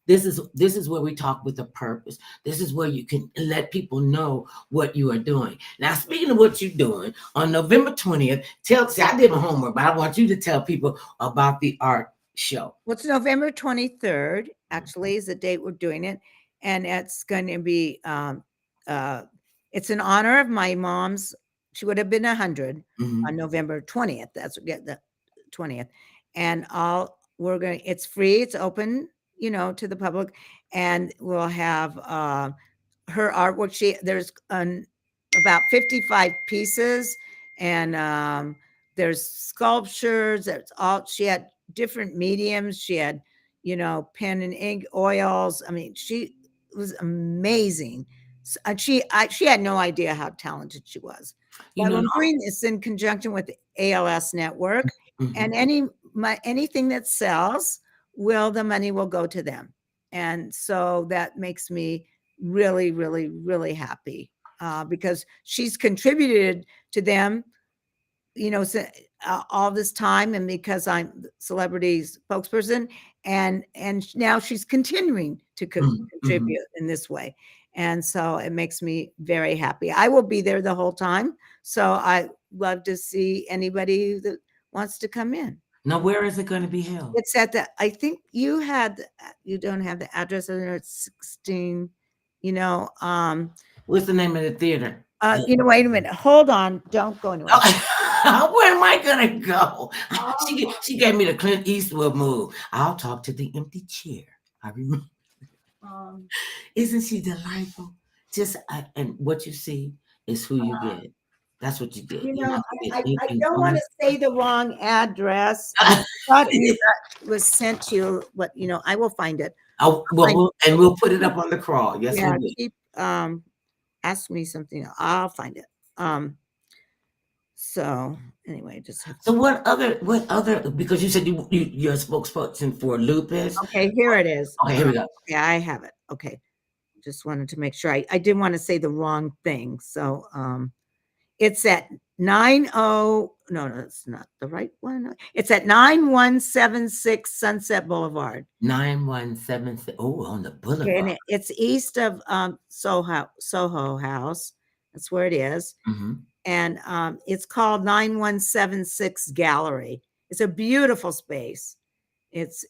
This is where we talk with a purpose. This is where you can let people know what you are doing. Now, speaking of what you're doing, on November 20th, I did my homework, but I want you to tell people about the art show. What's November 23rd, actually, is the date we're doing it. And it's going to be, it's in honor of my mom's, she would have been 100 on November 20th. That's the 20th. And it's free, it's open, to the public. And we'll have her artwork. There's about 55 pieces, and there's sculptures. She had different mediums. She had, pen and ink, oils. I mean, she was amazing. She had no idea how talented she was. But I'm doing this in conjunction with the ALS network, and anything that sells, the money will go to them. And so that makes me really, really, really happy, because she's contributed to them, all this time, and because I'm the celebrity spokesperson, and now she's continuing to contribute in this way. And so it makes me very happy. I will be there the whole time. So I love to see anybody that wants to come in. Now, where is it going to be held? It's at I think you don't have the address. I know it's 16, what's the name of the theater? Wait a minute. Hold on. Don't go anywhere. Where am I going to go? She gave me the Clint Eastwood move. I'll talk to the empty chair. I remember. Isn't she delightful? And what you see is who you get. That's what you get. I don't want to say the wrong address. I thought it was sent to you, but I will find it. We'll put it up on the crawl. Yes, yeah, keep ask me something. I'll find it. So anyway, just have to. So what other? Because you said you're a spokesperson for lupus. Okay, here it is. Okay, here we go. Yeah, I have it. Okay, just wanted to make sure. I didn't want to say the wrong thing. So it's at 90. No, it's not the right one. It's at 9176 Sunset Boulevard. 9176. Oh, on the boulevard. Okay, and it's east of Soho House. That's where it is. And it's called 9176 Gallery. It's a beautiful space. It's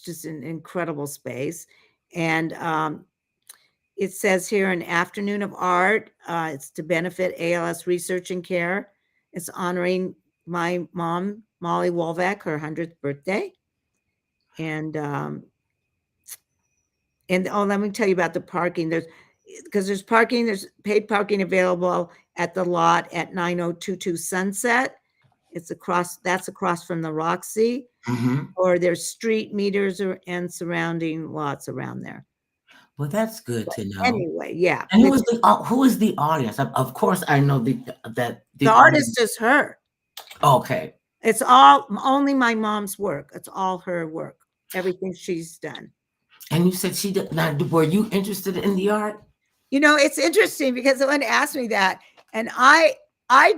just an incredible space. And it says here an afternoon of art. It's to benefit ALS research and care. It's honoring my mom, Molly Wolvack, her 100th birthday. And let me tell you about the parking. There's paid parking available at the lot at 9022 Sunset. That's across from the Roxy, or there's street meters and surrounding lots around there. Well, that's good to know. Anyway, yeah. And who is the audience? Of course, I know the artist is her. Okay. It's only my mom's work. It's all her work. Everything she's done. And you said she did. Now, were you interested in the art? It's interesting because someone asked me that, and I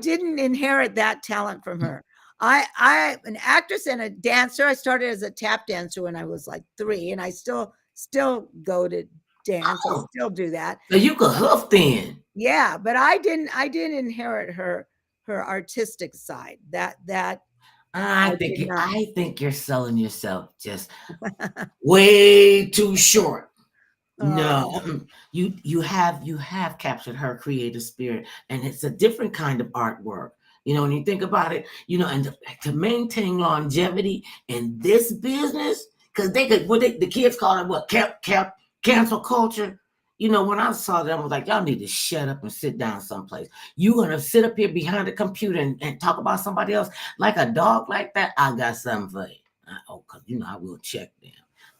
didn't inherit that talent from her. I'm an actress and a dancer. I started as a tap dancer when I was like 3, and I still go to dance. I still do that. So you could hoof then. Yeah, but I didn't inherit her artistic side. That I did not. I think you're selling yourself just way too short. No, you have captured her creative spirit, and it's a different kind of artwork. When you think about it, and to maintain longevity in this business, because they could, the kids call it what, cancel culture. When I saw that, I was like, y'all need to shut up and sit down someplace. You gonna sit up here behind the computer and talk about somebody else like a dog like that? I got something for you. Because I will check them.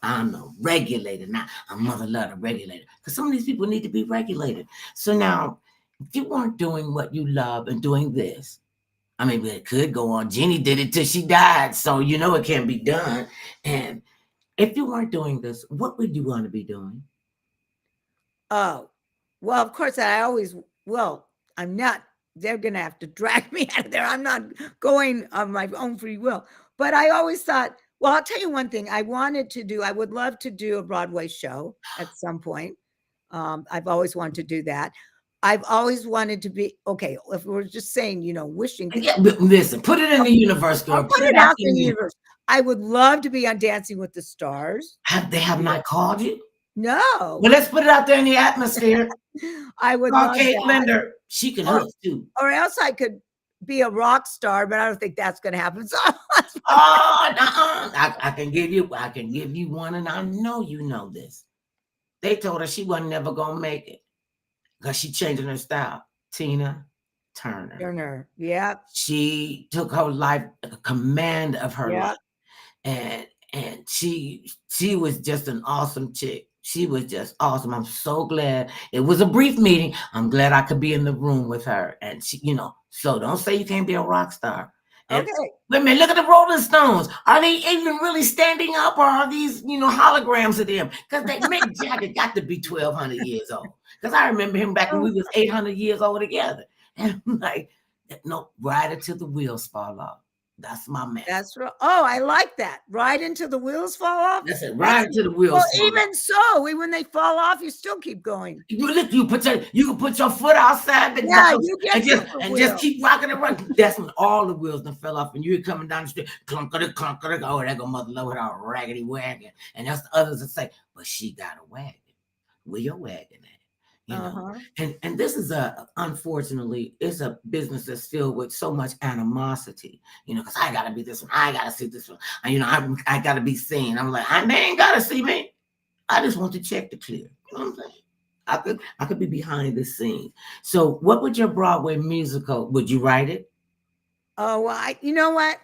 I'm a regulator now. I'm mother love a regulator. Because some of these people need to be regulated. So now, if you weren't doing what you love and doing this, I mean, it could go on. Jeannie did it till she died. So it can be done. And if you weren't doing this, what would you want to be doing? Oh, well, of course, I'm not, they're going to have to drag me out of there. I'm not going of my own free will. But I always thought, well, I'll tell you one thing I would love to do a Broadway show at some point. I've always wanted to do that. I've always wanted to be, okay, if we're just saying, wishing. Yeah, listen, put it in the universe, girl. Put it out in the universe. I would love to be on Dancing with the Stars. They have not called you? No. Well, let's put it out there in the atmosphere. I would love Kate Linder. She can hook too. Or else I could be a rock star, but I don't think that's going to happen. So I can give you one, and I know you know this. They told her she wasn't never gonna make it because she changing her style. Tina Turner. Yeah. She took her life, command of her life, and she was just an awesome chick. She was just awesome. I'm so glad it was a brief meeting. I'm glad I could be in the room with her. And she, so don't say you can't be a rock star. And okay. Wait a minute, look at the Rolling Stones. Are they even really standing up, or are these, holograms of them? Because Mick Jagger got to be 1,200 years old. Because I remember him back when we was 800 years old together. And I'm like, no, ride it till the wheels fall off. That's my man. That's right. Oh, I like that. Ride until the wheels fall off. That's it. Ride until the wheels fall even off. So, when they fall off, you still keep going. You can put your foot outside the and just keep rocking and rocking. That's when all the wheels done fell off, and you're coming down the street, clunkity. Oh, that go mother love with our raggedy wagon. And that's the others that say, but she got a wagon. Where your wagon at? And this is unfortunately, it's a business that's filled with so much animosity, because I gotta be this one, I gotta see this one, I gotta be seen. I'm like, they ain't gotta see me. I just want the check to clear. You know what I'm saying? I could be behind the scenes. So what would your Broadway musical, would you write it? Oh, well, you know what?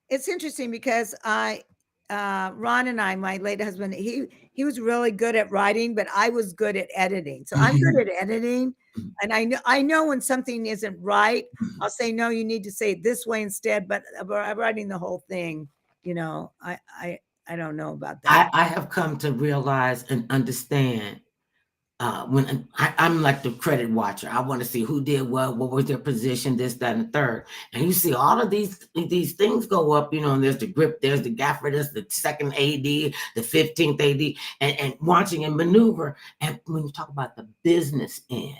It's interesting because Ron and I, my late husband, he was really good at writing, but I was good at editing. So I'm good at editing. And I know when something isn't right, I'll say, no, you need to say it this way instead. But writing the whole thing, I don't know about that. I have come to realize and understand when I'm like the credit watcher. I want to see who did what was their position, this, that, and the third. And you see all of these things go up, and there's the grip, there's the gaffer, there's the second AD, the 15th AD, and watching and maneuver. And when you talk about the business end,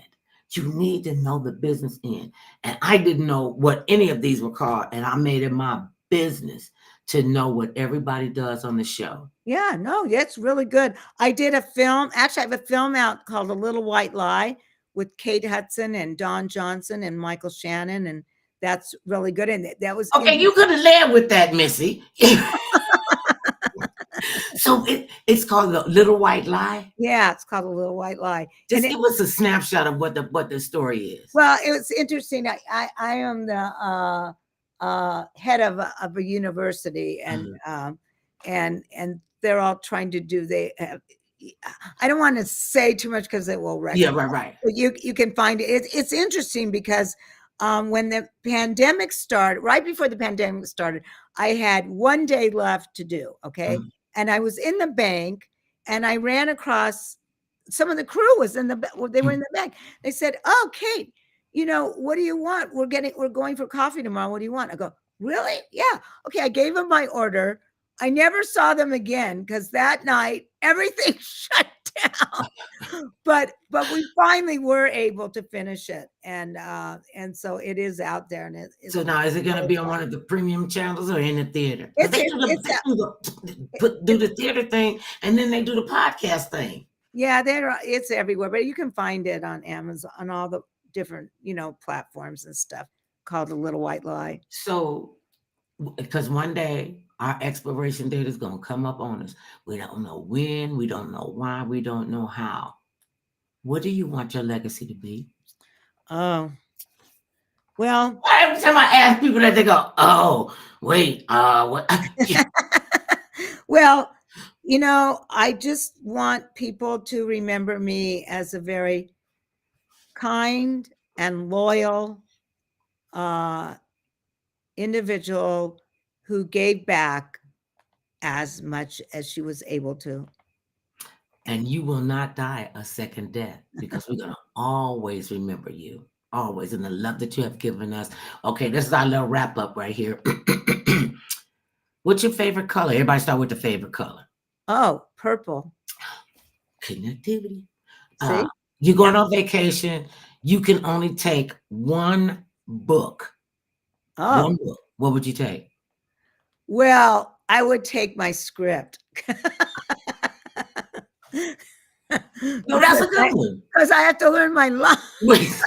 you need to know the business end. And I didn't know what any of these were called, and I made it my business to know what everybody does on the show. Yeah, no, that's really good. I did a film. Actually, I have a film out called A Little White Lie with Kate Hudson and Don Johnson and Michael Shannon. And that's really good. And that was okay. You could have led with that, Missy. So it's called The Little White Lie? Yeah, it's called A Little White Lie. Just give us a snapshot of what the story is. Well, it was interesting. I am the head of a university, and they're all trying to do. I don't want to say too much because it will wreck. Yeah, right. But you can find it. It's interesting because when the pandemic started, right before the pandemic started, I had 1 day left to do. Okay, and I was in the bank, and I ran across some of the crew was in they were in the bank. They said, "Oh, Kate, what do you want? We're going for coffee tomorrow. What do you want?" I go, "Really? Yeah. Okay." I gave them my order. I never saw them again because that night everything shut But we finally were able to finish it, and so it is out there. And so now, is it going to be on one of the premium channels or in the theater? Because they do the theater thing, and then they do the podcast thing. Yeah, it's everywhere, but you can find it on Amazon, on all the different, platforms and stuff, called The Little White Lie. So, because one day our expiration date is going to come up on us. We don't know when, we don't know why, we don't know how. What do you want your legacy to be? Oh, well, every time I ask people that, they go, "Oh, wait, what?" Well, I just want people to remember me as a very kind and loyal individual who gave back as much as she was able to. And you will not die a second death, because we're going to always remember you. Always. And the love that you have given us. Okay, this is our little wrap up right here. What's your favorite color? Everybody start with the favorite color. Oh, purple. Connectivity. You're going on vacation. You can only take one book. Oh. One book. What would you take? Well, I would take my script. No, that's a good one. Because I have to learn my lines. Because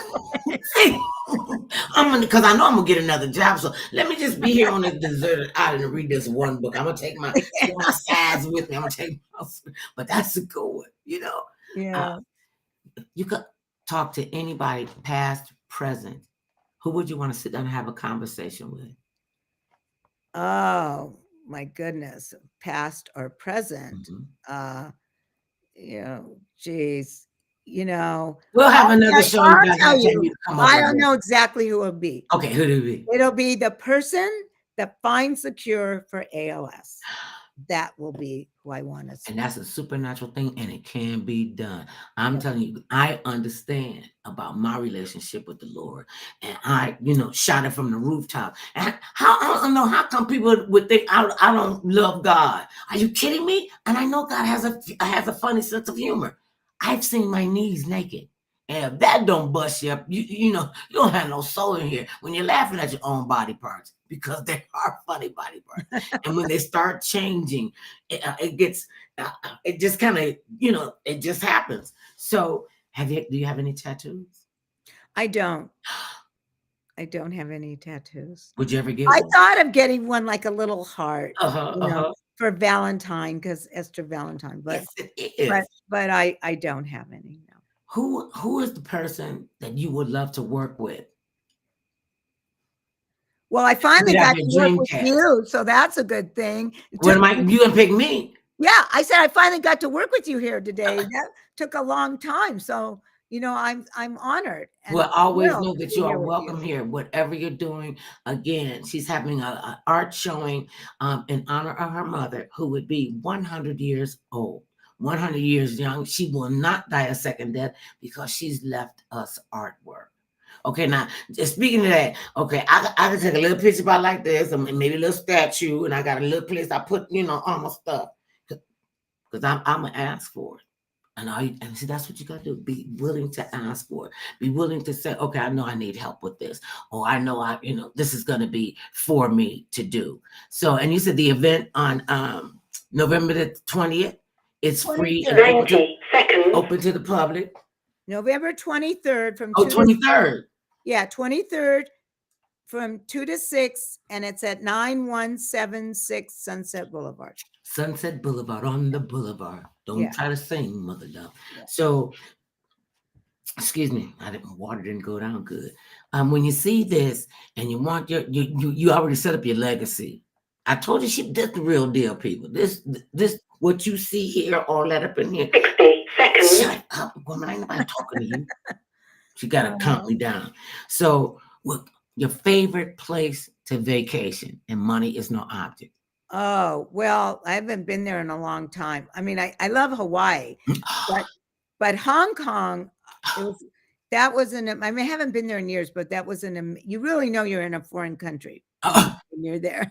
I know I'm gonna get another job, so let me just be here on this deserted island and read this one book. I'm gonna take my sides with me. I'm gonna take but that's a good one, Yeah. You could talk to anybody, past, present. Who would you want to sit down and have a conversation with? Oh my goodness, past or present. Geez, we'll have another show. I don't know exactly who it'll be. Okay, who do it be? It'll be the person that finds the cure for ALS. That will be who I want to see. And that's a supernatural thing, and it can be done. I'm telling you, I understand about my relationship with the Lord, and I, shout it from the rooftop. And I don't know how come people would think I don't love God. Are you kidding me? And I know God has a funny sense of humor. I've seen my knees naked. And if that don't bust you up, you don't have no soul in here when you're laughing at your own body parts, because they are funny body parts. And when they start changing, it gets, it just kind of, it just happens. So do you have any tattoos? I don't. I don't have any tattoos. Would you ever get one? I thought of getting one, like a little heart, for Valentine, because Esther Valentine, but yes, it is. But I don't have any. No. Who is the person that you would love to work with? Well, I finally got to work with you, so that's a good thing. You gonna pick me? Yeah, I said I finally got to work with you here today. That took a long time, so I'm honored. Well, always know that you are welcome here, whatever you're doing. Again, she's having an art showing in honor of her mother, who would be 100 years old. 100 years young. She will not die a second death, because she's left us artwork. Okay, now just speaking of that, okay, I can take a little picture about like this, and maybe a little statue, and I got a little place I put all my stuff, because I'm gonna ask for it. And see, that's what you got to do. Be willing to ask for it. Be willing to say, okay, I know I need help with this, or I know this is going to be for me to do. So, and you said the event on November the 20th. It's free. 90 seconds. Open to the public. November 23rd from 23rd. Yeah, 23rd from 2 to 6, and it's at 9176 Sunset Boulevard. Sunset Boulevard, on the boulevard. Don't try to sing, mother love. Yeah. So, excuse me, water didn't go down good. When you see this and you want you already set up your legacy. I told you this the real deal, people. This what you see here, all that up in here. 60 seconds. Shut up, woman. Ain't nobody talking to you. She got to count me down. So, your favorite place to vacation, and money is no object. Oh, well, I haven't been there in a long time. I mean, I love Hawaii, but Hong Kong, I haven't been there in years, but that was you really know you're in a foreign country when you're there.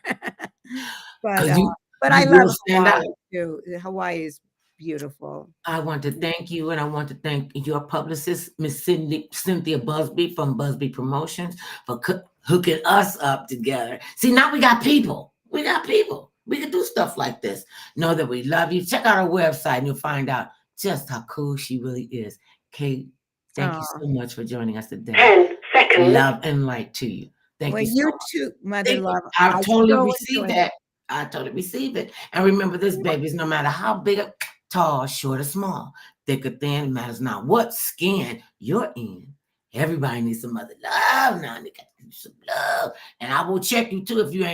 But I love Hawaii too. Hawaii is beautiful. I want to thank you, and I want to thank your publicist, Miss Cynthia Busby from Busby Promotions, for hooking us up together. See, now we got people. We got people. We can do stuff like this. Know that we love you. Check out our website, and you'll find out just how cool she really is. Kate, thank you so much for joining us today. 10 seconds. Love and light to you. Thank you so much. Too, Mother Love. I totally receive that. I totally receive it. And remember this, babies, no matter how big or tall, short or small, thick or thin, matters not what skin you're in. Everybody needs some mother love now. They got to give you some love. And I will check you too if you ain't